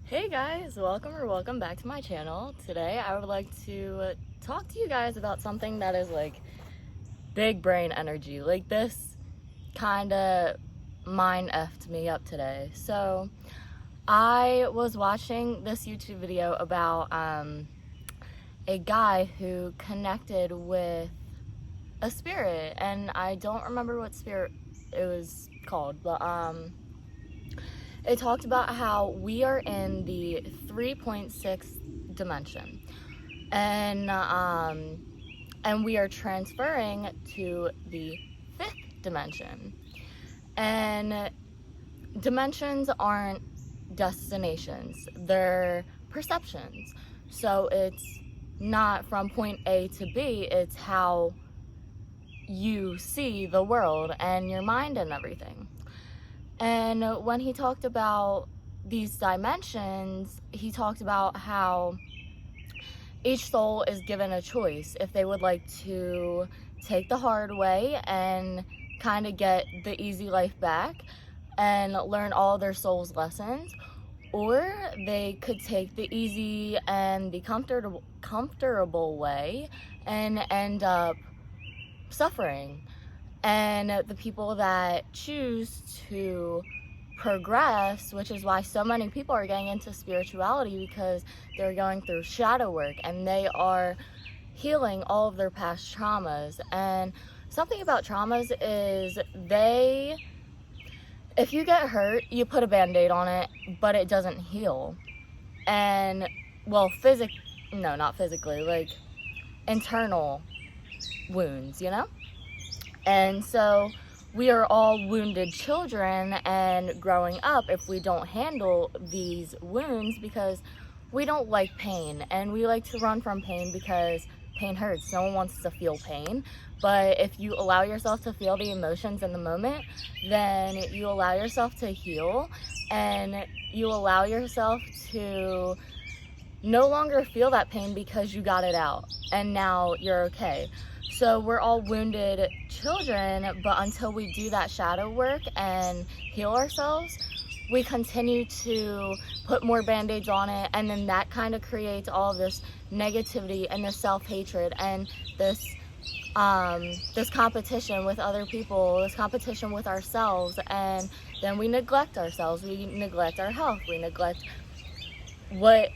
Hey guys, welcome back to my channel. Today I would like to talk to you guys about something that is like big brain energy. Like this kind of mind effed me up today. So I was watching this YouTube video about a guy who connected with a spirit, and I don't remember what spirit it was called, but it talked about how we are in the 3.6 dimension, and we are transferring to the 5th dimension. And dimensions aren't destinations, they're perceptions. So it's not from point A to B, it's how you see the world and your mind and everything. And when he talked about these dimensions, he talked about how each soul is given a choice if they would like to take the hard way and kind of get the easy life back and learn all their soul's lessons, or they could take the easy and the comfortable way and end up suffering. And the people that choose to progress, which is why so many people are getting into spirituality, because they're going through shadow work and they are healing all of their past traumas. And something about traumas is if you get hurt, you put a band-aid on it, but it doesn't heal. And well, not physically, like internal wounds, you know? And so we are all wounded children, and growing up, if we don't handle these wounds, because we don't like pain and we like to run from pain because pain hurts. No one wants to feel pain. But if you allow yourself to feel the emotions in the moment, then you allow yourself to heal, and you allow yourself to no longer feel that pain because you got it out and now you're okay. So we're all wounded children, but until we do that shadow work and heal ourselves, we continue to put more band-aids on it, and then that kind of creates all of this negativity and this self-hatred and this competition with other people, this competition with ourselves, and then we neglect ourselves, we neglect our health, we neglect what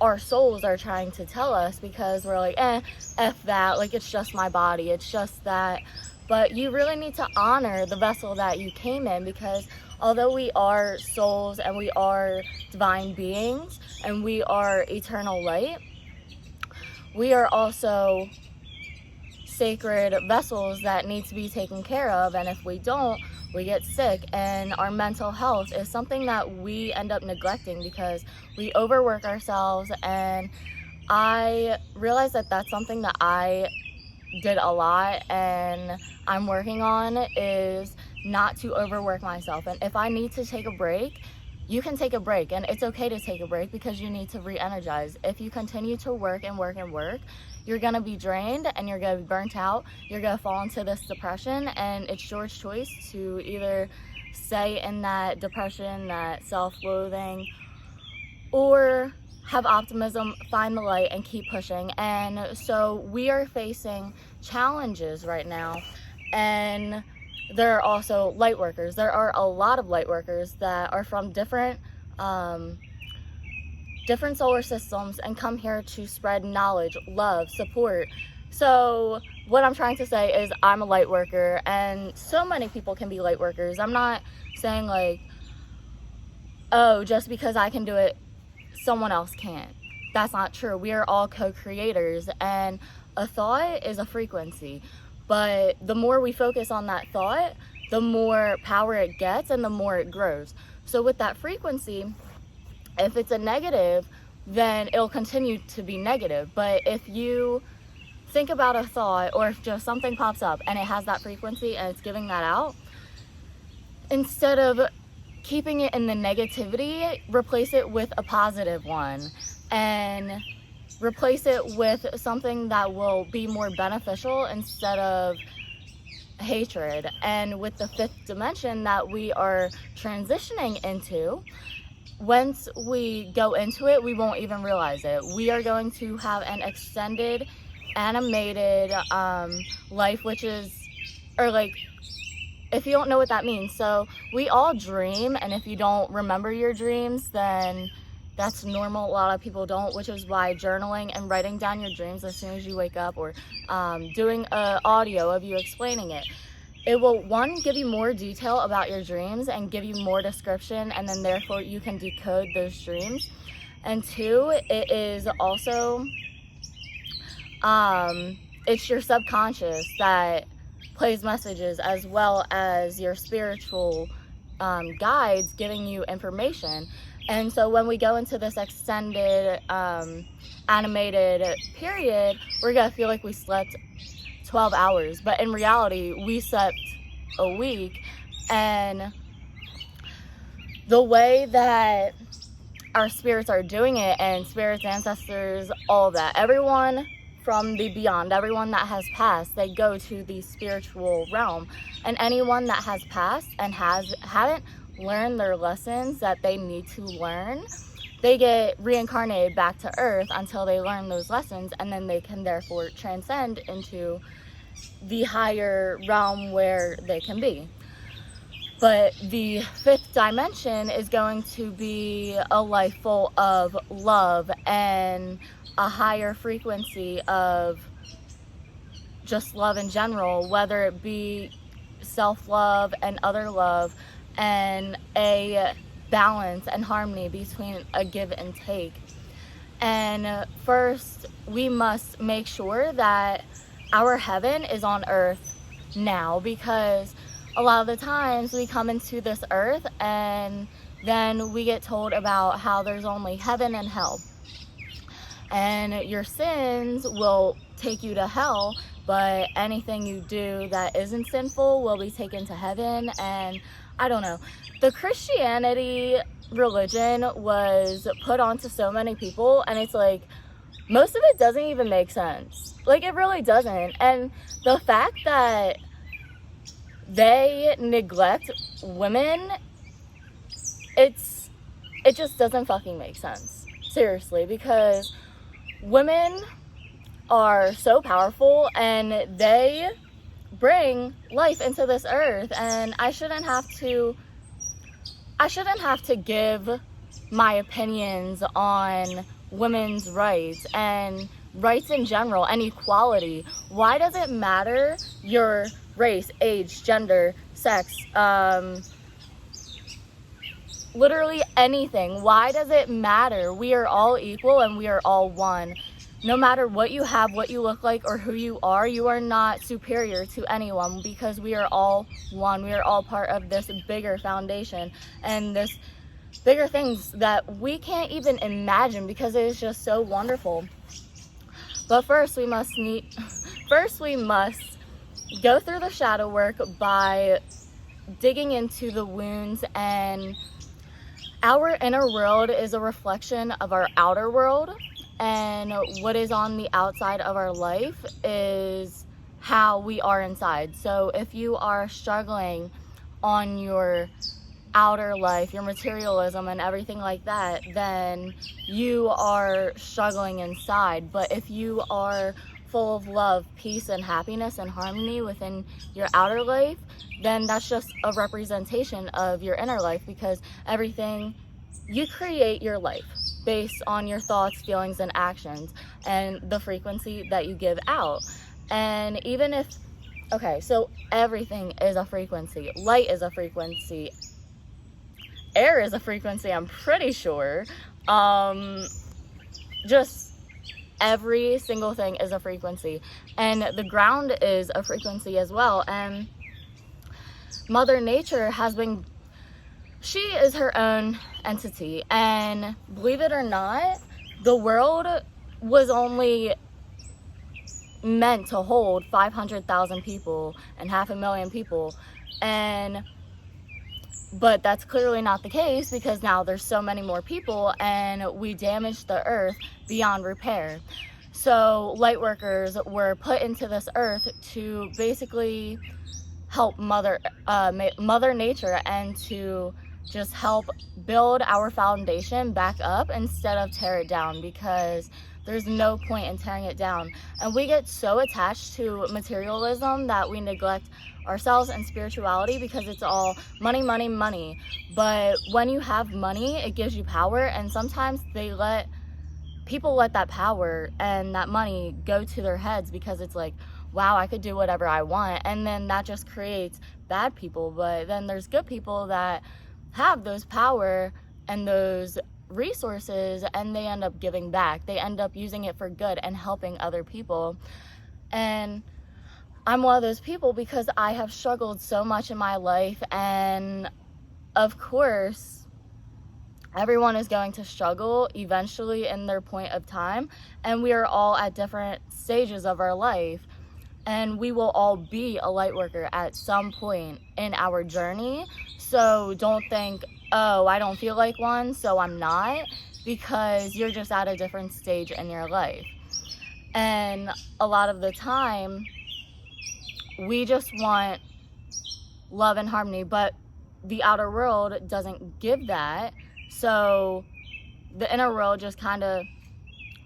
our souls are trying to tell us, because we're like, F that, like it's just my body, it's just that. But you really need to honor the vessel that you came in, because although we are souls and we are divine beings and we are eternal light, we are also sacred vessels that need to be taken care of. And if we don't, we get sick, and our mental health is something that we end up neglecting because we overwork ourselves. And I realized that that's something that I did a lot, and I'm working on, is not to overwork myself. And if I need to take a break, you can take a break, and it's okay to take a break because you need to re-energize. If you continue to work and work and work, you're gonna be drained and you're gonna be burnt out. You're gonna fall into this depression, and it's your choice to either stay in that depression, that self-loathing, or have optimism, find the light, and keep pushing. And so we are facing challenges right now, and there are also light workers. There are a lot of light workers that are from different solar systems and come here to spread knowledge, love, support. So what I'm trying to say is I'm a light worker, and so many people can be light workers. I'm not saying like, oh, just because I can do it, someone else can't. That's not true. We are all co-creators, and a thought is a frequency. But the more we focus on that thought, the more power it gets and the more it grows. So with that frequency, if it's a negative, then it'll continue to be negative. But if you think about a thought, or if just something pops up and it has that frequency and it's giving that out, instead of keeping it in the negativity, replace it with a positive one, and replace it with something that will be more beneficial instead of hatred. And with the 5th dimension that we are transitioning into, once we go into it, we won't even realize it. We are going to have an extended animated life, which is, or like, if you don't know what that means, so we all dream, and if you don't remember your dreams, then that's normal. A lot of people don't, which is why journaling and writing down your dreams as soon as you wake up, or doing an audio of you explaining it, it will, one, give you more detail about your dreams and give you more description, and then therefore you can decode those dreams. And two, it is also, it's your subconscious that plays messages, as well as your spiritual guides giving you information. And so when we go into this extended animated period, we're gonna feel like we slept 12 hours, but in reality we slept a week. And the way that our spirits are doing it, and spirits, ancestors, all of that, everyone from the beyond, everyone that has passed, they go to the spiritual realm. And anyone that has passed and haven't learned their lessons that they need to learn, they get reincarnated back to earth until they learn those lessons, and then they can therefore transcend into the higher realm where they can be. But the fifth dimension is going to be a life full of love and a higher frequency of just love in general, whether it be self-love and other love, and a balance and harmony between a give and take. And first, we must make sure that our heaven is on earth now, because a lot of the times we come into this earth and then we get told about how there's only heaven and hell, and your sins will take you to hell, but anything you do that isn't sinful will be taken to heaven. And I don't know, the Christianity religion was put onto so many people, and it's like, most of it doesn't even make sense. Like, it really doesn't. And the fact that they neglect women, it just doesn't fucking make sense. Seriously, because women are so powerful and they bring life into this earth, and I shouldn't have to give my opinions on women's rights and rights in general and equality. Why does it matter your race, age, gender, sex, literally anything? Why does it matter? We are all equal and we are all one. No matter what you have, what you look like, or who you are not superior to anyone, because we are all one. We are all part of this bigger foundation and this bigger things that we can't even imagine, because it is just so wonderful. But first we must go through the shadow work by digging into the wounds. And our inner world is a reflection of our outer world, and what is on the outside of our life is how we are inside. So if you are struggling on your outer life, your materialism and everything like that, then you are struggling inside. But if you are full of love, peace, and happiness and harmony within your outer life, then that's just a representation of your inner life, because everything, you create your life based on your thoughts, feelings, and actions, and the frequency that you give out. And even if, okay, so everything is a frequency. Light is a frequency. Air is a frequency, I'm pretty sure. Just every single thing is a frequency. And the ground is a frequency as well. And Mother Nature she is her own entity. And believe it or not, the world was only meant to hold 500,000 people and 500,000 people. But that's clearly not the case, because now there's so many more people and we damaged the earth beyond repair. So light workers were put into this earth to basically help Mother Nature, and to just help build our foundation back up instead of tear it down, because there's no point in tearing it down. And we get so attached to materialism that we neglect ourselves and spirituality, because it's all money, money, money. But when you have money, it gives you power, and sometimes people let that power and that money go to their heads, because it's like, wow, I could do whatever I want. And then that just creates bad people. But then there's good people that have those power and those resources, and they end up giving back. They end up using it for good and helping other people. And I'm one of those people, because I have struggled so much in my life. And of course, everyone is going to struggle eventually in their point of time, and we are all at different stages of our life, and we will all be a light worker at some point in our journey. So don't think, oh, I don't feel like one, so I'm not, because you're just at a different stage in your life. And a lot of the time, we just want love and harmony, but the outer world doesn't give that. So the inner world just kind of,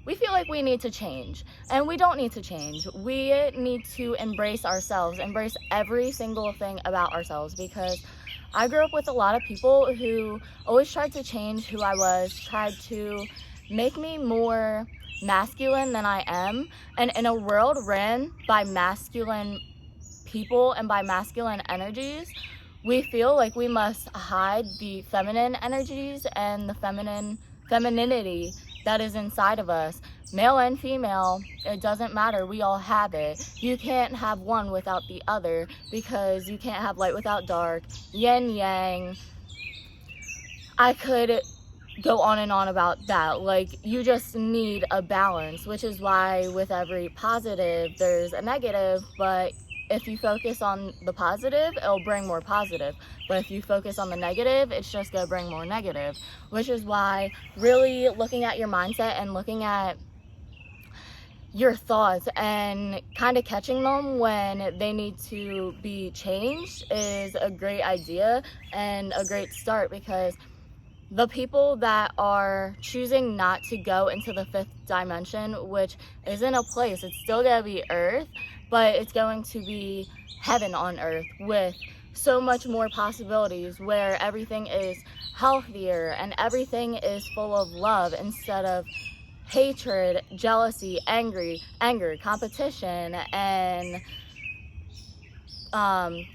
we feel like we need to change, and we don't need to change. We need to embrace ourselves, embrace every single thing about ourselves, because I grew up with a lot of people who always tried to change who I was, tried to make me more masculine than I am. And in a world ran by masculine people and by masculine energies, we feel like we must hide the feminine energies and the femininity that is inside of us. Male and female, it doesn't matter, we all have it. You can't have one without the other, because you can't have light without dark, yin yang. I could go on and on about that. Like, you just need a balance, which is why with every positive there's a negative. But if you focus on the positive, it'll bring more positive. But if you focus on the negative, it's just gonna bring more negative. Which is why really looking at your mindset and looking at your thoughts and kind of catching them when they need to be changed is a great idea and a great start. Because the people that are choosing not to go into the fifth dimension, which isn't a place, it's still gonna be Earth, but it's going to be heaven on earth, with so much more possibilities, where everything is healthier and everything is full of love instead of hatred, jealousy, anger, competition, and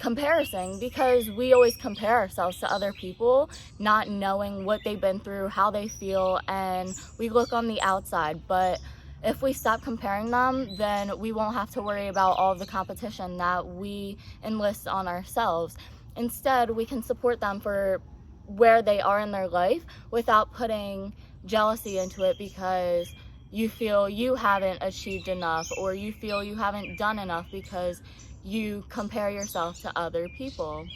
comparison. Because we always compare ourselves to other people, not knowing what they've been through, how they feel, and we look on the outside. But if we stop comparing them, then we won't have to worry about all the competition that we enlist on ourselves. Instead, we can support them for where they are in their life without putting jealousy into it, because you feel you haven't achieved enough, or you feel you haven't done enough because you compare yourself to other people.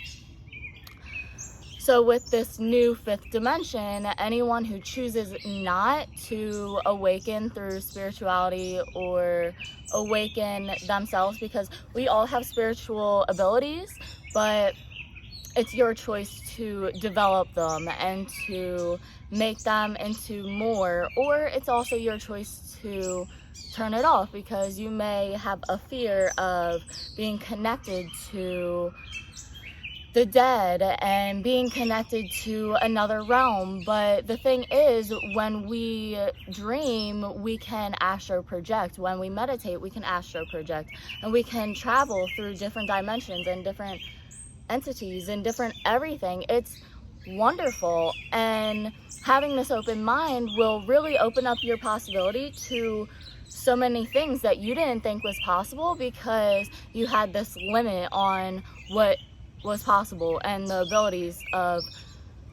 So with this new fifth dimension, anyone who chooses not to awaken through spirituality or awaken themselves, because we all have spiritual abilities, but it's your choice to develop them and to make them into more, or it's also your choice to turn it off, because you may have a fear of being connected to the dead and being connected to another realm. But the thing is, when we dream, we can astral project. When we meditate, we can astral project, and we can travel through different dimensions and different entities and different everything. It's wonderful, and having this open mind will really open up your possibility to so many things that you didn't think was possible, because you had this limit on what was possible and the abilities of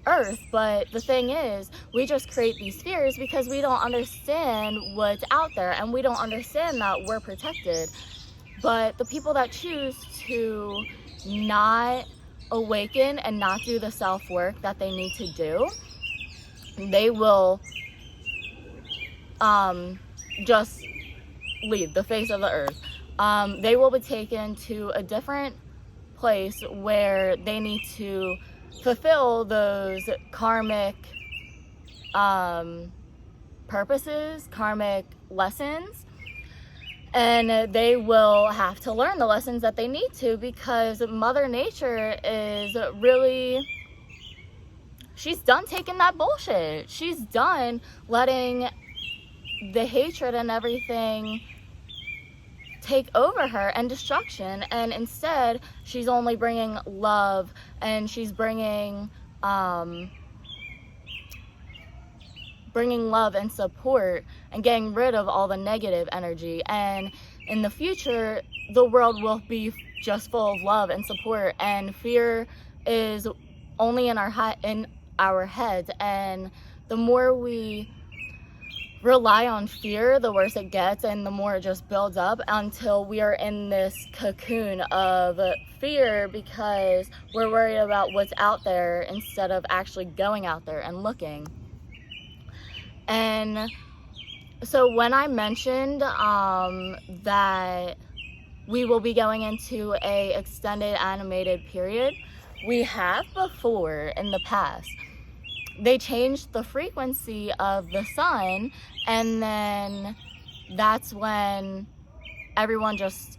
Earth. But the thing is, we just create these fears because we don't understand what's out there, and we don't understand that we're protected. But the people that choose to not awaken and not do the self-work that they need to do, they will just leave the face of the earth. They will be taken to a different place where they need to fulfill those karmic purposes, karmic lessons, and they will have to learn the lessons that they need to, because Mother Nature is really, she's done taking that bullshit. She's done letting the hatred and everything take over her and destruction, and instead she's only bringing love, and she's bringing love and support, and getting rid of all the negative energy. And in the future, the world will be just full of love and support, and fear is only in our heads. And the more we rely on fear, the worse it gets, and the more it just builds up until we are in this cocoon of fear, because we're worried about what's out there instead of actually going out there and looking. And so when I mentioned that we will be going into a extended animated period, we have before in the past. They changed the frequency of the sun, and then that's when everyone just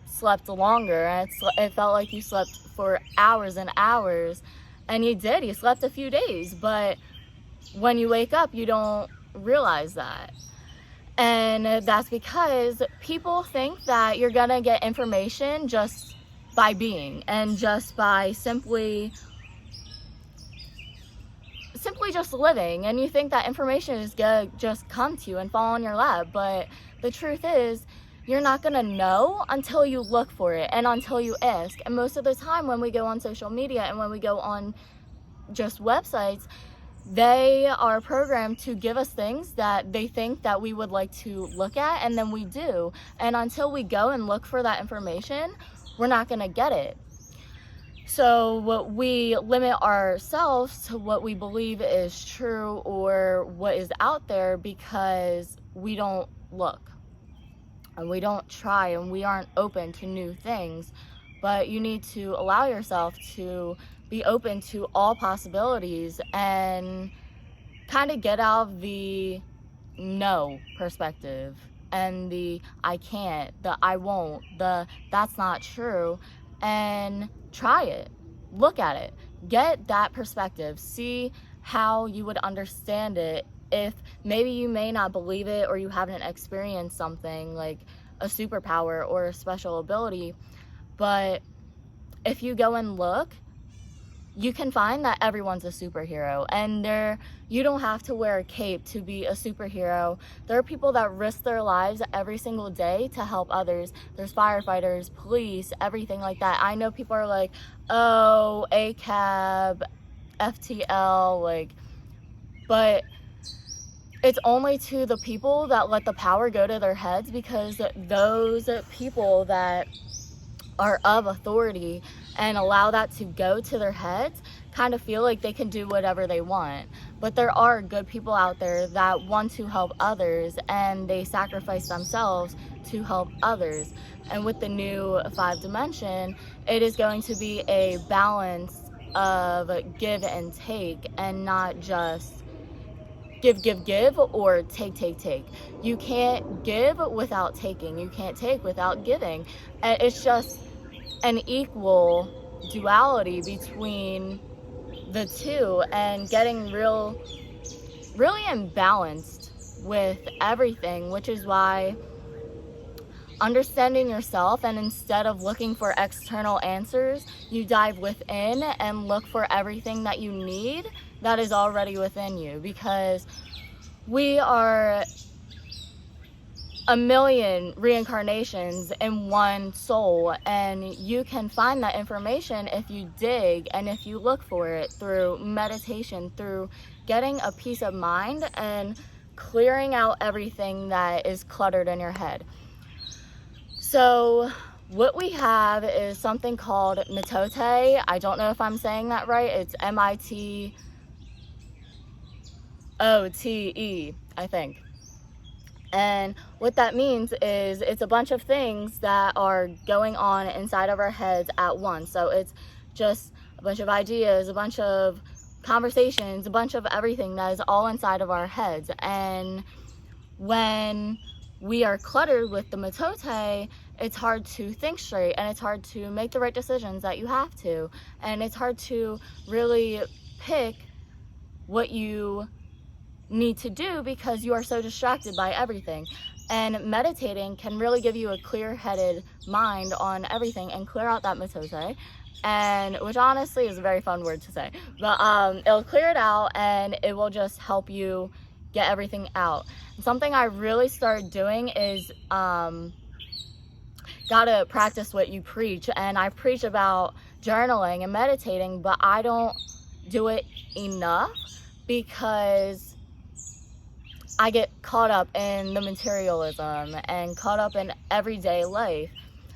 slept longer, and it felt like you slept for hours and hours, and you did, you slept a few days, but when you wake up, you don't realize that. And that's because people think that you're gonna get information just by being, and just by simply just living, and you think that information is gonna just come to you and fall on your lap. But the truth is, you're not gonna know until you look for it and until you ask. And most of the time when we go on social media and when we go on just websites, they are programmed to give us things that they think that we would like to look at, and then we do. And until we go and look for that information, we're not gonna get it. So we limit ourselves to what we believe is true or what is out there, because we don't look and we don't try and we aren't open to new things. But you need to allow yourself to be open to all possibilities and kind of get out of the no perspective and the I can't, the I won't, the that's not true, and try it, look at it, get that perspective, see how you would understand it. If maybe you may not believe it, or you haven't experienced something like a superpower or a special ability, but if you go and look, you can find that everyone's a superhero, and you don't have to wear a cape to be a superhero. There are people that risk their lives every single day to help others. There's firefighters, police, everything like that. I know people are like, oh, ACAB, FTL, like, but it's only to the people that let the power go to their heads, because those people that are of authority and allow that to go to their heads kind of feel like they can do whatever they want. But there are good people out there that want to help others, and they sacrifice themselves to help others. And with the new 5 dimension, it is going to be a balance of give and take, and not just give or take. You can't give without taking, you can't take without giving. And it's just an equal duality between the two, and getting really imbalanced with everything, which is why understanding yourself, and instead of looking for external answers, you dive within and look for everything that you need that is already within you, because we are a million reincarnations in one soul, and you can find that information if you dig and if you look for it through meditation, through getting a peace of mind and clearing out everything that is cluttered in your head. So what we have is something called mitote. I don't know if I'm saying that right. It's MITOTE, I think. And what that means is it's a bunch of things that are going on inside of our heads at once. So it's just a bunch of ideas, a bunch of conversations, a bunch of everything that is all inside of our heads. And when we are cluttered with the matote, it's hard to think straight, and it's hard to make the right decisions that you have to, and it's hard to really pick what you need to do because you are so distracted by everything. And meditating can really give you a clear-headed mind on everything and clear out that matote, and which honestly is a very fun word to say, but it'll clear it out and it will just help you get everything out. Something I really started doing is gotta practice what you preach, and I preach about journaling and meditating, but I don't do it enough because I get caught up in the materialism and caught up in everyday life,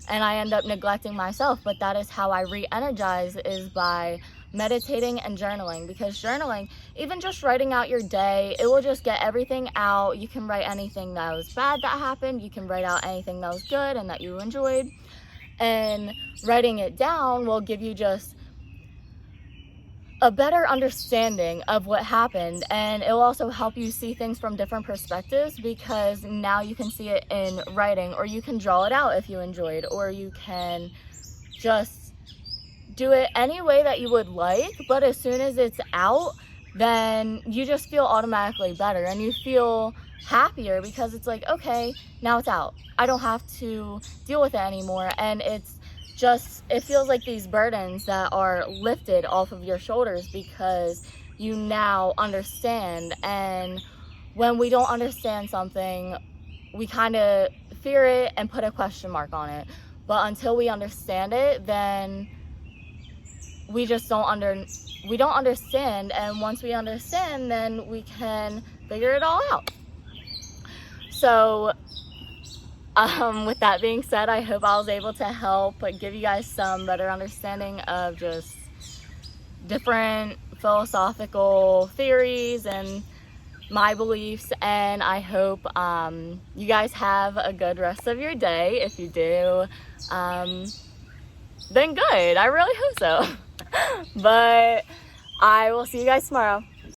and I end up neglecting myself. But that is how I re-energize, is by meditating and journaling, because journaling, even just writing out your day, it will just get everything out. You can write anything that was bad that happened, you can write out anything that was good and that you enjoyed, and writing it down will give you just a better understanding of what happened, and it will also help you see things from different perspectives, because now you can see it in writing, or you can draw it out if you enjoyed, or you can just do it any way that you would like. But as soon as it's out, then you just feel automatically better and you feel happier, because it's like, okay, now it's out, I don't have to deal with it anymore. And it's just, it feels like these burdens that are lifted off of your shoulders because you now understand. And when we don't understand something, we kind of fear it and put a question mark on it. But until we understand it, then we just don't understand. And once we understand, then we can figure it all out. So with that being said, I hope I was able to help give you guys some better understanding of just different philosophical theories and my beliefs. And I hope you guys have a good rest of your day. If you do, then good. I really hope so. But I will see you guys tomorrow.